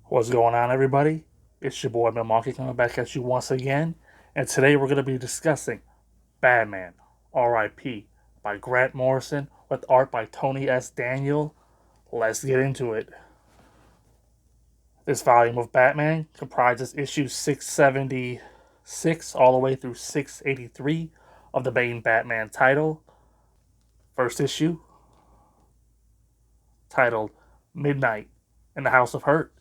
What's going on, everybody? It's your boy Milwaukee coming back at you once again, and today we're going to be discussing Batman, R.I.P. by Grant Morrison with art by Tony S. Daniel. Let's get into it. This volume of Batman comprises issues 676 all the way through 683 of the main Batman title. First issue, titled Midnight in the House of Hurt.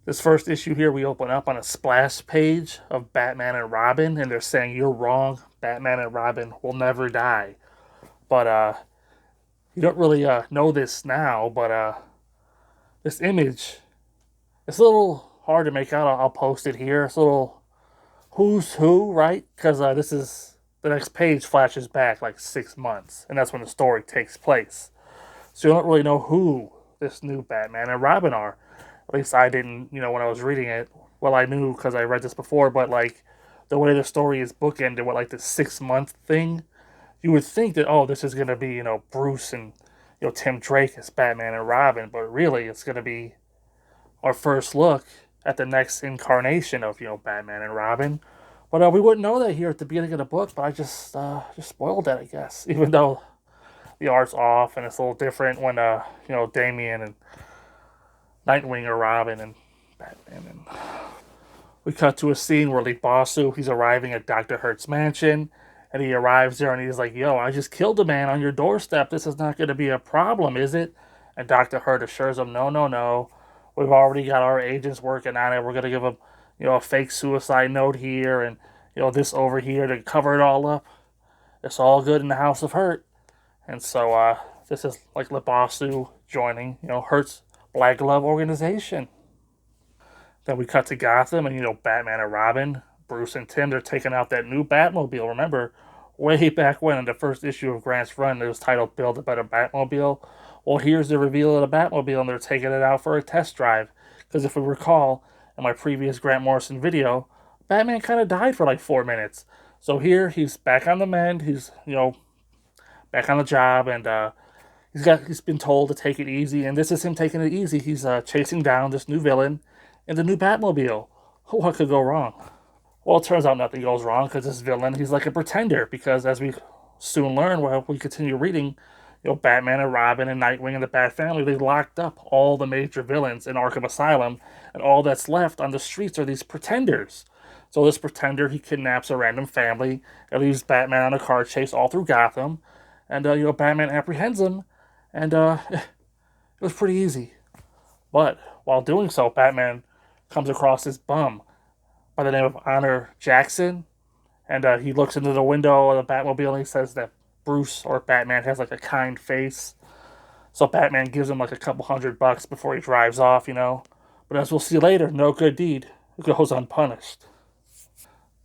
This first issue here, we open up on a splash page of Batman and Robin, and they're saying, "You're wrong. Batman and Robin will never die." But you don't really know this now, but this image, it's a little hard to make out. I'll post it here. It's a little who's who, right? Because this is the next page flashes back like 6 months, and that's when the story takes place. So you don't really know who this new Batman and Robin are. At least I didn't, when I was reading it. Well, I knew because I read this before, but like the way the story is bookended with like the 6 month thing, you would think that, oh, this is gonna be, Bruce and Tim Drake as Batman and Robin, but really it's gonna be our first look at the next incarnation of Batman and Robin. But we wouldn't know that here at the beginning of the book. But I just spoiled that, I guess. Even though the art's off and it's a little different when Damian and Nightwing are Robin and Batman. And we cut to a scene where Lee Bossu, he's arriving at Dr. Hurt's mansion, and he arrives there and he's like, "Yo, I just killed a man on your doorstep. This is not going to be a problem, is it?" And Dr. Hurt assures him, "No, no, no. We've already got our agents working on it. We're going to give him, a fake suicide note here and, this over here to cover it all up. It's all good in the House of Hurt." And so this is like Labasu joining, Hurt's Black Glove organization. Then we cut to Gotham and, Batman and Robin, Bruce and Tim, they're taking out that new Batmobile. Remember, way back when in the first issue of Grant's run, it was titled Build a Better Batmobile. Well, here's the reveal of the Batmobile, and they're taking it out for a test drive. Because if we recall, in my previous Grant Morrison video, Batman kind of died for like 4 minutes. So here, he's back on the mend. He's, back on the job, and he's been told to take it easy, and this is him taking it easy. He's chasing down this new villain in the new Batmobile. What could go wrong? Well, it turns out nothing goes wrong because this villain, he's like a pretender. Because as we soon learn while we continue reading, Batman and Robin and Nightwing and the Bat Family, they locked up all the major villains in Arkham Asylum, and all that's left on the streets are these pretenders. So this pretender, he kidnaps a random family and leaves Batman on a car chase all through Gotham, and Batman apprehends him, and it was pretty easy. But while doing so, Batman comes across this bum by the name of Honor Jackson, and he looks into the window of the Batmobile and he says that Bruce or Batman has like a kind face. So Batman gives him like a couple $100 before he drives off. But as we'll see later, no good deed goes unpunished.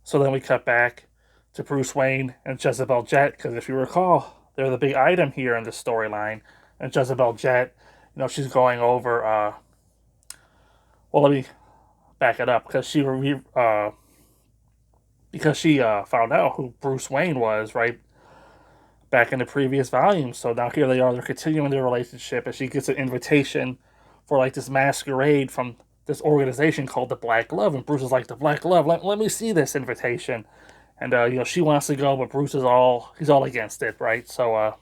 So then we cut back to Bruce Wayne and Jezebel Jet, because if you recall, they're the big item here in this storyline. And Jezebel Jet, she's going over. Well, let me back it up because she found out who Bruce Wayne was right back in the previous volume. So now here they are, they're continuing their relationship, and she gets an invitation for like this masquerade from this organization called the Black Glove, and Bruce is like, "The Black Glove, let me see this invitation." And she wants to go, but Bruce is he's all against it, right? So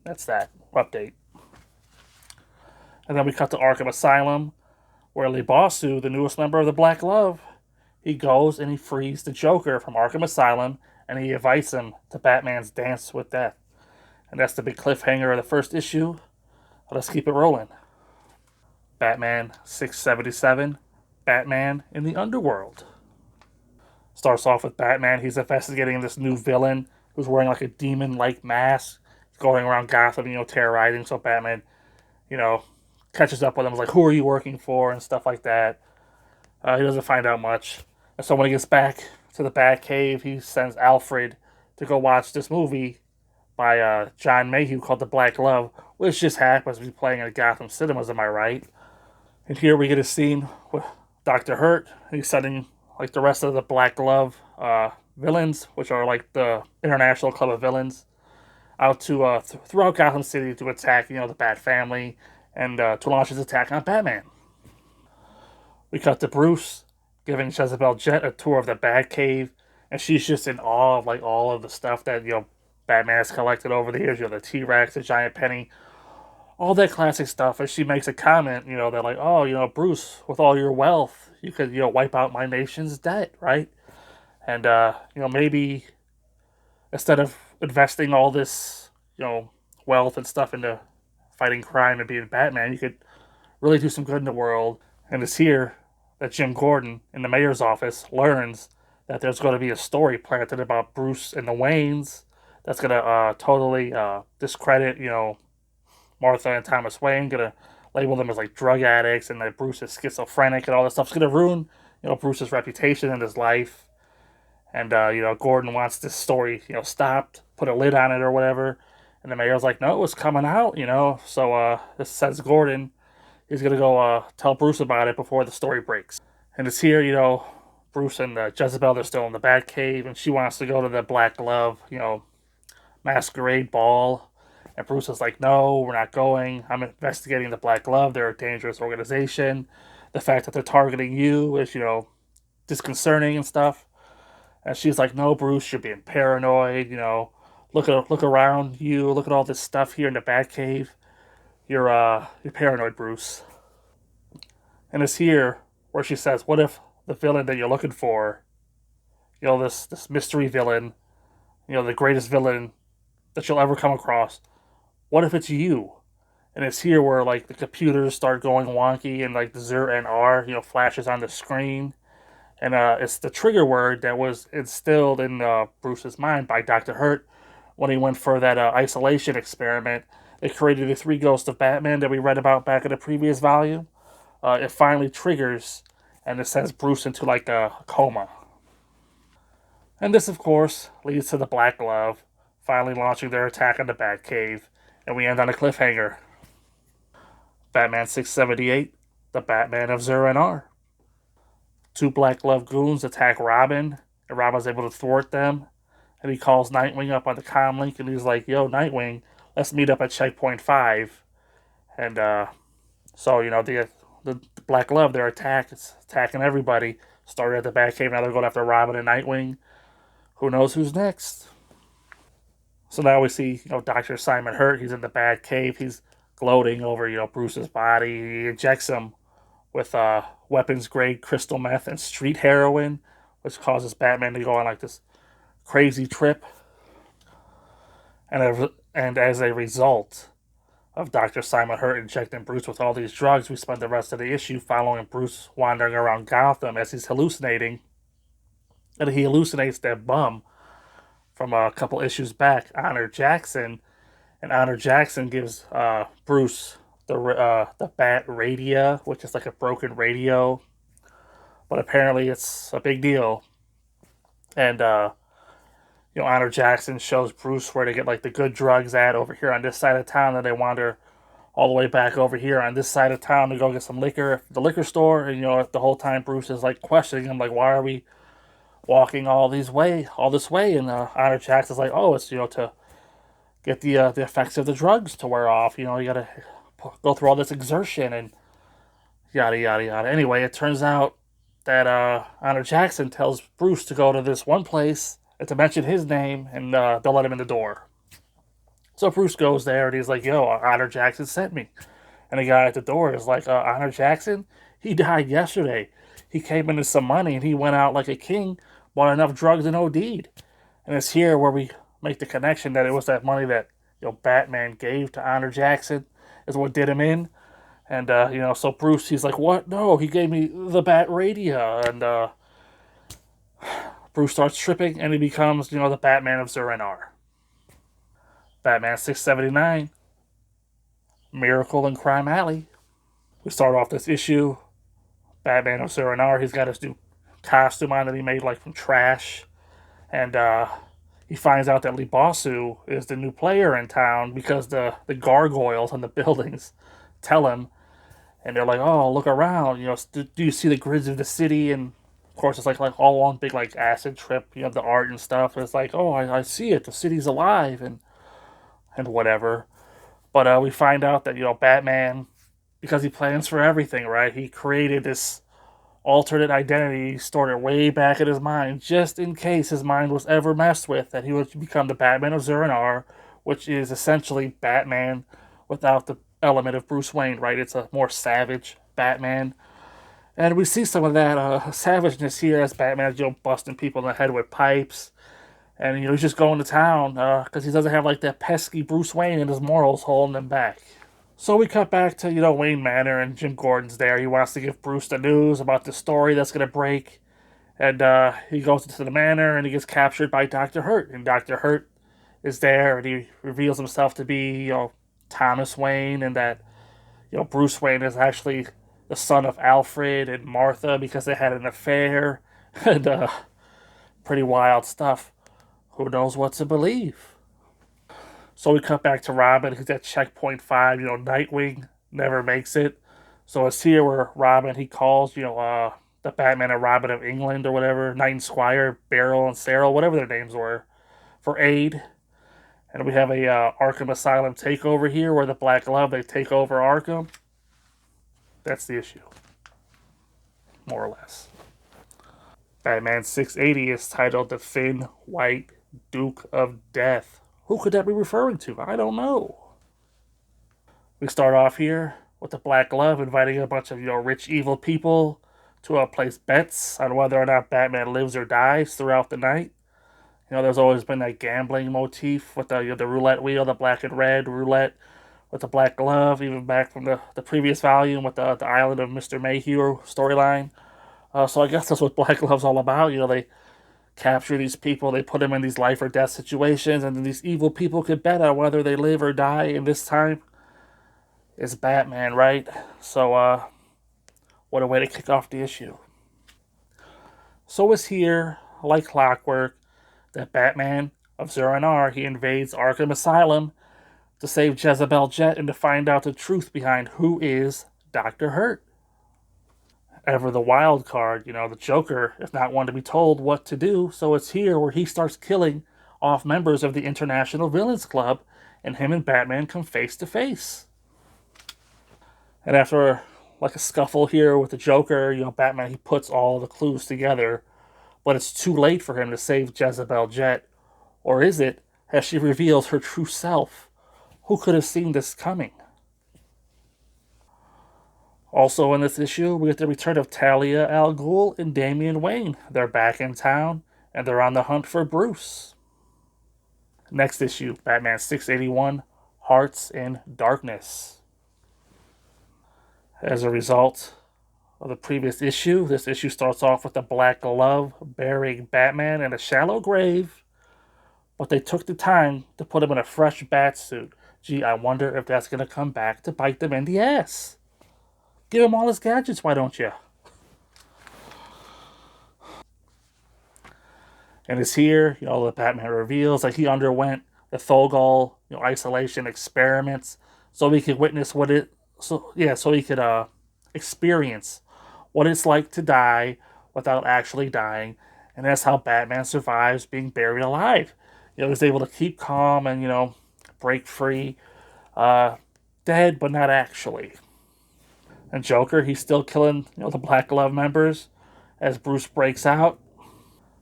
that's that update. And then we cut to Arkham Asylum, where Lee Bossu, the newest member of the Black Glove, he goes and he frees the Joker from Arkham Asylum, and he invites him to Batman's Dance with Death. And that's the big cliffhanger of the first issue. Let's keep it rolling. Batman 677, Batman in the Underworld. Starts off with Batman. He's investigating this new villain who's wearing like a demon-like mask. He's going around Gotham, terrorizing. So Batman, catches up with him. He's like, "Who are you working for?" and stuff like that. He doesn't find out much. And so when he gets back to the Batcave, he sends Alfred to go watch this movie by John Mayhew called The Black Glove, which just happens to be playing at Gotham Cinemas, am I right? And here we get a scene with Dr. Hurt. He's sending like the rest of the Black Glove villains, which are like the International Club of Villains, out to throughout Gotham City to attack, the Bat Family, and to launch his attack on Batman. We cut to Bruce giving Jezebel Jet a tour of the Batcave, and she's just in awe of like all of the stuff that Batman has collected over the years. The T-Rex, the giant penny, all that classic stuff. And she makes a comment, that like, oh, Bruce, with all your wealth, you could wipe out my nation's debt, right? And maybe instead of investing all this wealth and stuff into fighting crime and being Batman, you could really do some good in the world. And it's here that Jim Gordon in the mayor's office learns that there's going to be a story planted about Bruce and the Waynes that's going to totally discredit, Martha and Thomas Wayne, going to label them as like drug addicts and that Bruce is schizophrenic and all this stuff's going to ruin, Bruce's reputation and his life. And, Gordon wants this story, stopped, put a lid on it or whatever. And the mayor's like, no, it's coming out, So this says Gordon he's gonna go tell Bruce about it before the story breaks. And it's here, Bruce and Jezebel, they're still in the Batcave, and she wants to go to the Black Glove, masquerade ball. And Bruce is like, no, we're not going. I'm investigating the Black Glove. They're a dangerous organization. The fact that they're targeting you is, disconcerting and stuff. And she's like, no, Bruce, you're being paranoid. Look around you. Look at all this stuff here in the Batcave. You're paranoid, Bruce. And it's here where she says, what if the villain that you're looking for, this mystery villain, the greatest villain that you'll ever come across, what if it's you? And it's here where like the computers start going wonky and like the Zer and R, flashes on the screen. And it's the trigger word that was instilled in Bruce's mind by Dr. Hurt when he went for that isolation experiment. It created the three ghosts of Batman that we read about back in the previous volume. It finally triggers, and it sends Bruce into like a coma. And this, of course, leads to the Black Glove finally launching their attack on the Batcave, and we end on a cliffhanger. Batman 678, the Batman of Zur-En-Arrh. Two Black Glove goons attack Robin, and Robin's able to thwart them. And he calls Nightwing up on the comm link, and he's like, yo, Nightwing, let's meet up at Checkpoint 5. And so, the Black Glove, their attack is attacking everybody. Started at the Batcave, now they're going after Robin and Nightwing. Who knows who's next? So now we see, Dr. Simon Hurt. He's in the Batcave. He's gloating over, Bruce's body. He injects him with weapons-grade crystal meth and street heroin, which causes Batman to go on like this crazy trip. And as a result of Dr. Simon Hurt injecting Bruce with all these drugs, we spend the rest of the issue following Bruce wandering around Gotham as he's hallucinating. And he hallucinates that bum from a couple issues back, Honor Jackson. And Honor Jackson gives Bruce the Bat Radio, which is like a broken radio. But apparently it's a big deal. And, Honor Jackson shows Bruce where to get like the good drugs at over here on this side of town. And they wander all the way back over here on this side of town to go get some liquor at the liquor store. And, the whole time Bruce is like questioning him, like, why are we walking all this way? And Honor Jackson's like, oh, it's, to get the effects of the drugs to wear off. You gotta go through all this exertion and yada yada yada. Anyway, it turns out that Honor Jackson tells Bruce to go to this one place and to mention his name, and they'll let him in the door. So Bruce goes there and he's like, yo, Honor Jackson sent me. And the guy at the door is like, Honor Jackson? He died yesterday. He came into some money and he went out like a king, bought enough drugs and OD'd. And it's here where we make the connection that it was that money that Batman gave to Honor Jackson is what did him in. And, so Bruce, he's like, what? No, he gave me the Bat Radio. And Bruce starts tripping and he becomes, the Batman of Zur-En-Arrh. Batman 679, Miracle in Crime Alley. We start off this issue. Batman of Zur-En-Arrh, he's got his new costume on that he made like from trash. And he finds out that Lee Bosu is the new player in town because the gargoyles on the buildings tell him. And they're like, oh, look around. Do you see the grids of the city? And of course, it's like all one big like acid trip. The art and stuff. And it's like, oh, I see it. The city's alive and whatever. But we find out that Batman, because he plans for everything, right? He created this alternate identity stored it way back in his mind, just in case his mind was ever messed with, that he would become the Batman of Zur-En-Arrh, which is essentially Batman without the element of Bruce Wayne, right? It's a more savage Batman. And we see some of that savageness here as Batman, busting people in the head with pipes. And, he's just going to town because he doesn't have, like, that pesky Bruce Wayne and his morals holding him back. So we cut back to, Wayne Manor, and Jim Gordon's there. He wants to give Bruce the news about the story that's going to break. And he goes into the manor, and he gets captured by Dr. Hurt. And Dr. Hurt is there, and he reveals himself to be, Thomas Wayne, and that, Bruce Wayne is actually the son of Alfred and Martha because they had an affair. And pretty wild stuff. Who knows what to believe? So we cut back to Robin. He's at checkpoint 5. Nightwing never makes it. So it's here where Robin, he calls, the Batman and Robin of England or whatever, Knight and Squire, Beryl and Cyril, whatever their names were, for aid. And we have a Arkham Asylum takeover here where the Black Glove, they take over Arkham. That's the issue. More or less. Batman 680 is titled The Thin White Duke of Death. Who could that be referring to? I don't know. We start off here with the Black Glove inviting a bunch of rich evil people to place bets on whether or not Batman lives or dies throughout the night. There's always been that gambling motif with the roulette wheel, the black and red roulette with the Black Glove, even back from the previous volume with the Island of Mr. Mayhew storyline. So I guess that's what Black Glove's all about. They capture these people, they put them in these life or death situations, and then these evil people could bet on whether they live or die. And this time, it's Batman, right? So, what a way to kick off the issue. So it's here, like clockwork, that Batman of Zur-En-Arrh, he invades Arkham Asylum to save Jezebel Jet and to find out the truth behind who is Dr. Hurt. Ever the wild card, the Joker is not one to be told what to do, so it's here where he starts killing off members of the International Villains Club, and him and Batman come face to face. And after like a scuffle here with the Joker, Batman, he puts all the clues together, but it's too late for him to save Jezebel Jet. Or is it, as she reveals her true self? Who could have seen this coming? Also in this issue, we get the return of Talia al Ghul and Damian Wayne. They're back in town, and they're on the hunt for Bruce. Next issue, Batman 681, Hearts in Darkness. As a result of the previous issue, this issue starts off with the Black Glove burying Batman in a shallow grave, but they took the time to put him in a fresh bat suit. Gee, I wonder if that's going to come back to bite them in the ass. Give him all his gadgets, why don't you? And it's here, the Batman reveals that he underwent the Thogol, isolation experiments, so he could witness so he could experience what it's like to die without actually dying, and that's how Batman survives being buried alive. He's able to keep calm and break free, dead but not actually. And Joker, he's still killing, the Black Glove members as Bruce breaks out.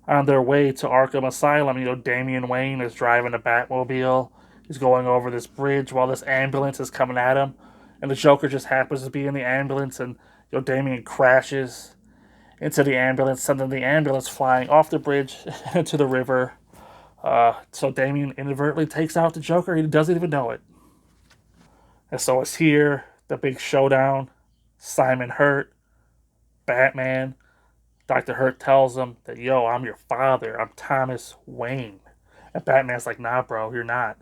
On their way to Arkham Asylum, Damian Wayne is driving a Batmobile. He's going over this bridge while this ambulance is coming at him. And the Joker just happens to be in the ambulance, and, Damian crashes into the ambulance, sending the ambulance flying off the bridge into the river. So Damian inadvertently takes out the Joker. He doesn't even know it. And so it's here, the big showdown. Simon Hurt, Batman. Dr. Hurt tells him that, I'm your father. I'm Thomas Wayne. And Batman's like, nah, bro, you're not.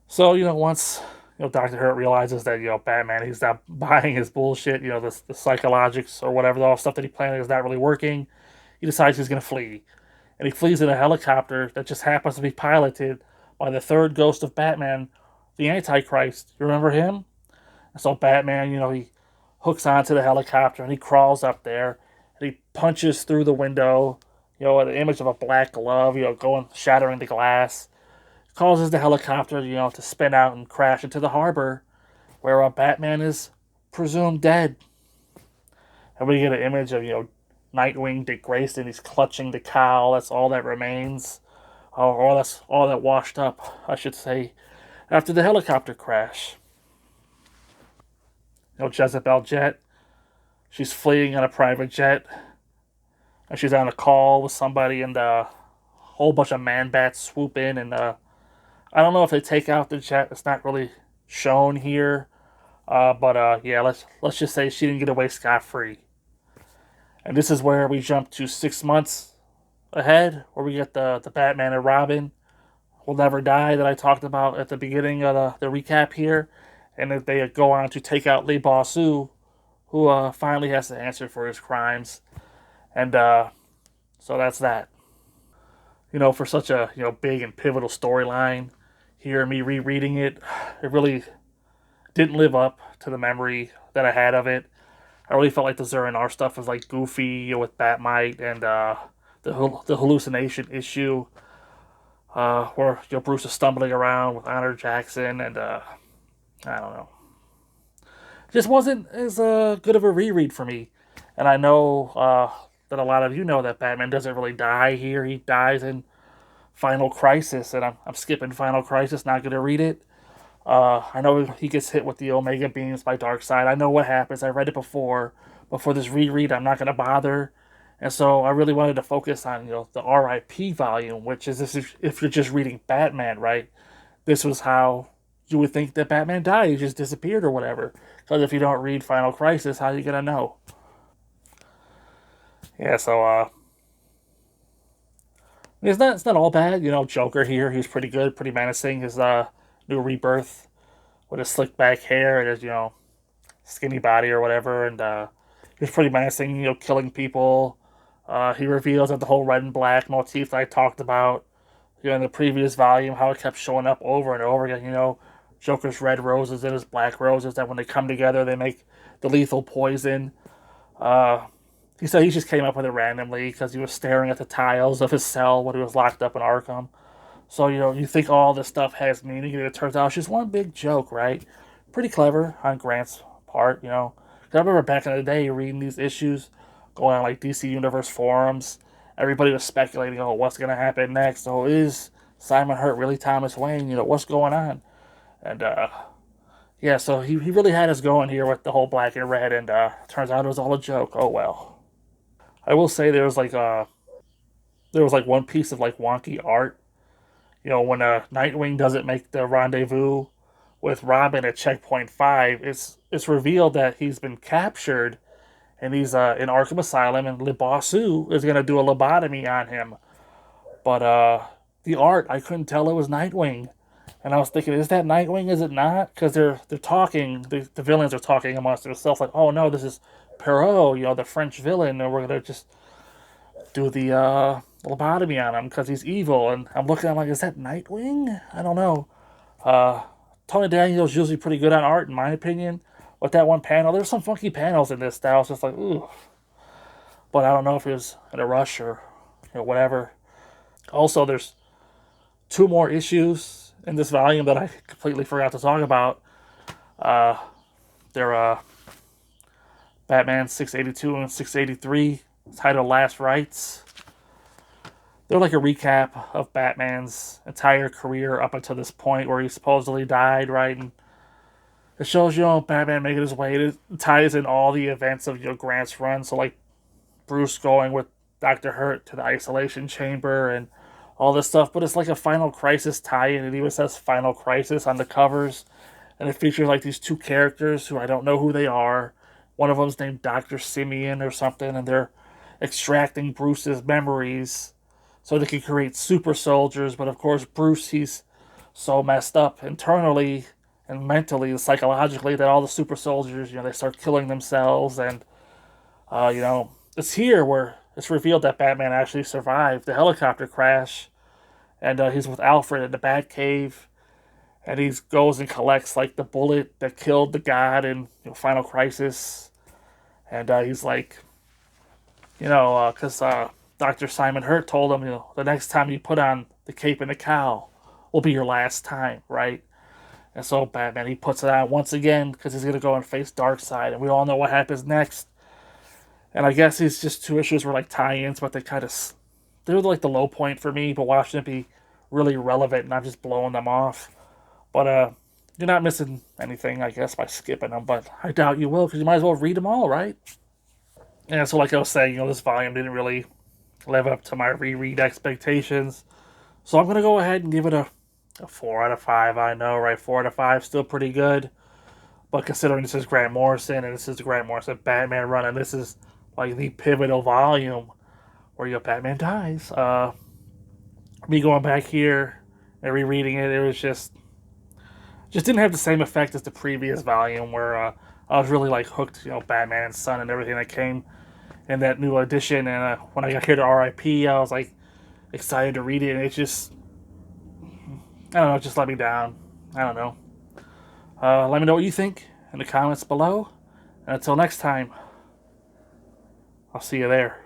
So, once, Dr. Hurt realizes that, Batman, he's not buying his bullshit, the psychologics or whatever, all the stuff that he planned is not really working, he decides he's going to flee. And he flees in a helicopter that just happens to be piloted by the third ghost of Batman, the Antichrist. You remember him? And so Batman, he hooks onto the helicopter and he crawls up there and he punches through the window, the image of a black glove, going, shattering the glass. Causes the helicopter, to spin out and crash into the harbor where Batman is presumed dead. And we get an image of, Nightwing, Dick Grayson. He's clutching the cowl. That's all that remains. Or that's all that washed up, I should say, after the helicopter crash. Jezebel Jet, she's fleeing on a private jet. And she's on a call with somebody, and a whole bunch of man bats swoop in. And I don't know if they take out the jet. It's not really shown here. But yeah, let's just say she didn't get away scot free. And this is where we jump to 6 months ahead, where we get the Batman and Robin Will Never Die that I talked about at the beginning of the recap here. And that they go on to take out Lee Bosu, who finally has to answer for his crimes. And so that's that. For such a big and pivotal storyline, here me rereading it, it really didn't live up to the memory that I had of it. I really felt like the Zur-En-Arrh stuff was like goofy with Batmite and the hallucination issue, where Bruce is stumbling around with Honor Jackson, and I don't know, just wasn't as good of a reread for me. And I know that a lot of you know that Batman doesn't really die here. He dies in Final Crisis, and I'm skipping Final Crisis, not going to read it. I know he gets hit with the Omega Beams by Darkseid. I know what happens. I read it before. But for this reread, I'm not going to bother. And so I really wanted to focus on, the RIP volume, which is if you're just reading Batman, right? This was how you would think that Batman died. He just disappeared or whatever. Because if you don't read Final Crisis, how are you going to know? Yeah, so it's not all bad. Joker here, he's pretty good, pretty menacing. His new rebirth with his slick back hair and his, skinny body or whatever. And he's pretty menacing, killing people. He reveals that the whole red and black motif that I talked about, in the previous volume, how it kept showing up over and over again. Joker's red roses and his black roses, that when they come together, they make the lethal poison. Uh, he said he just came up with it randomly because he was staring at the tiles of his cell when he was locked up in Arkham. So, you think all this stuff has meaning, and it turns out it's just one big joke, right? Pretty clever on Grant's part. 'Cause I remember back in the day reading these issues, going on like DC Universe forums. Everybody was speculating, oh, what's going to happen next? Oh, is Simon Hurt really Thomas Wayne? What's going on? And, yeah, so he really had us going here with the whole black and red, and turns out it was all a joke. Oh, well. I will say there was like one piece of like wonky art. When Nightwing doesn't make the rendezvous with Robin at Checkpoint 5, it's revealed that he's been captured and he's in Arkham Asylum, and Libasu is going to do a lobotomy on him. But the art, I couldn't tell it was Nightwing. And I was thinking, is that Nightwing? Is it not? Because they're talking, the villains are talking amongst themselves, like, oh no, this is Perrault, the French villain, and we're going to just do the lobotomy on him because he's evil. And I'm looking, I'm like, is that Nightwing? I don't know. Uh, Tony Daniel's usually pretty good on art, in my opinion. With that one panel, there's some funky panels in this that I was just like, ooh. But I don't know if it was in a rush or whatever. Also, there's two more issues in this volume that I completely forgot to talk about. Uh, they're Batman 682 and 683, titled Last Rites. They're like a recap of Batman's entire career up until this point where he supposedly died, right? And it shows, Batman making his way. It ties in all the events of, Grant's run. So, like, Bruce going with Dr. Hurt to the isolation chamber and all this stuff. But it's like a Final Crisis tie-in. It even says Final Crisis on the covers. And it features, like, these two characters who I don't know who they are. One of them's named Dr. Simeon or something. And they're extracting Bruce's memories so they can create super soldiers. But, of course, Bruce, he's so messed up internally and mentally and psychologically that all the super soldiers, they start killing themselves. And, it's here where it's revealed that Batman actually survived the helicopter crash. And he's with Alfred in the Batcave. And he goes and collects, like, the bullet that killed the god in Final Crisis. And he's like, because Dr. Simon Hurt told him, the next time you put on the cape and the cowl will be your last time, right? And so Batman, he puts it on once again because he's going to go and face Darkseid. And we all know what happens next. And I guess these just two issues were like tie-ins, but they were like the low point for me. But watching it be really relevant, and I'm just blowing them off. But you're not missing anything, I guess, by skipping them. But I doubt you will, because you might as well read them all, right? And so, like I was saying, this volume didn't really live up to my reread expectations. So I'm gonna go ahead and give it a 4 out of 5. I know, right? 4 out of 5, still pretty good. But considering this is Grant Morrison and this is the Grant Morrison Batman run, and this is like the pivotal volume where your Batman dies, me going back here and rereading it, it was just didn't have the same effect as the previous volume where I was really like hooked, Batman and Son and everything that came in that new edition. And when I got here to RIP, I was like excited to read it, and it just, I don't know, it just let me down. I don't know. Let me know what you think in the comments below. And until next time, I'll see you there.